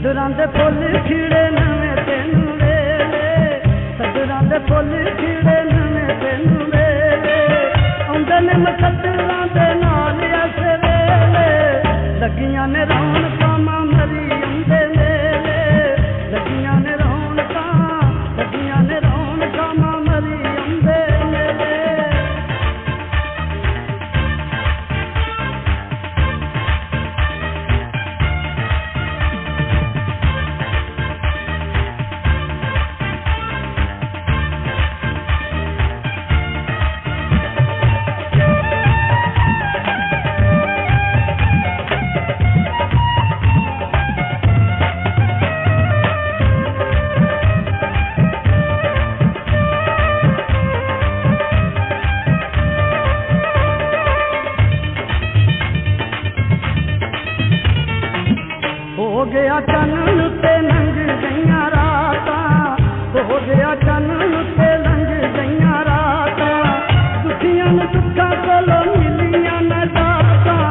सदरां दे full खिड़े नवें तेनू वेले, सदरां दे फुल खिड़े नवें तेनू वेले, आउंदे ने मसदरां दे नाल इस वेले, लगियां ने रौनकां मां मरियम दे मेले, लगियां ने रौनकां मां मरियम दे मेले। हो गया चानन ते लंघ गईयां रातां, हो गया चानन ते लंघ गईयां रातां, दुखियां नूं दुखां कोलों मिलियां न दातां,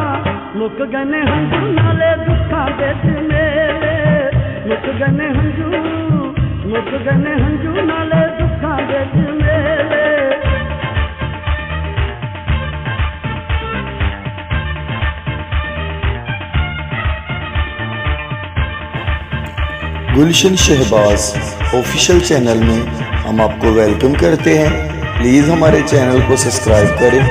मुक गए ने हंझू नाले दुखां दे झमेले, मुक गए ने हंझू नाले दुखां दे झमेले। गुलशन शहबाज ऑफिशियल चैनल में हम आपको वेलकम करते हैं। प्लीज़ हमारे चैनल को सब्सक्राइब करें,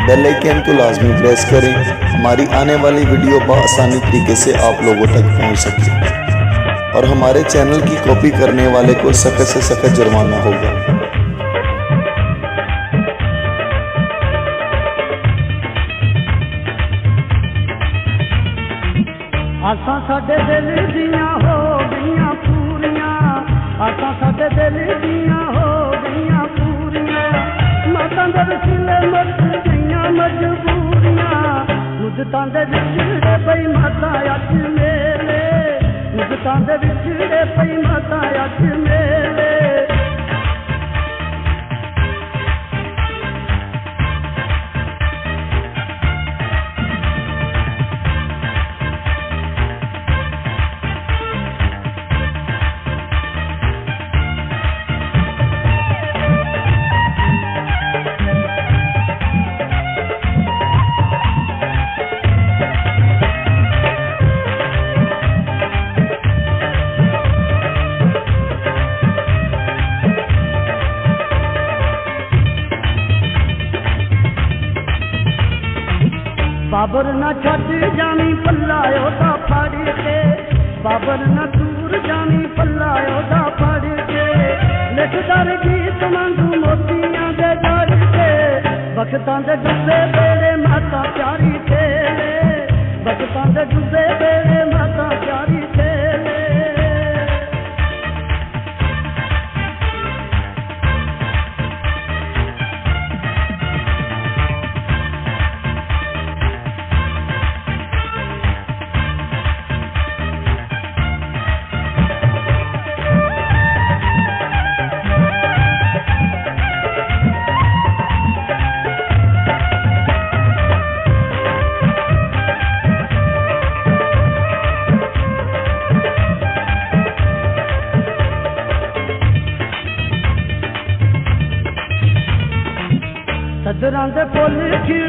बेल आइकन को लाजमी प्रेस करें, हमारी आने वाली वीडियो आसानी तरीके से आप लोगों तक पहुंच सके और हमारे चैनल की कॉपी करने वाले को सख्त से सख्त जुर्माना होगा। आसां साडे दिल दियां हो गईयां पूरियां, आसां साडे दिल दियां हो गईयां पूरियां, मातां दे वसीले मुक गईयां मजबूरियां, मुद्दतां दे विछड़े पई माता अज मेले, मुद्दतां दे विछड़े पई माता अज मेले। बाबर ना छड्ड जानी पल्ला ओदा फड़ के, बाबर ना दूर जानी पल्ला ओदा फड़ के, लिखदार गीत वांगू मोतियां दे जड़ के, बखतां दे डुबे बेड़े माता प्यारी तेरे, बखतां दे डुबे बेड़े माता प्यारी तेरे। सदरां दे फुल खिड़े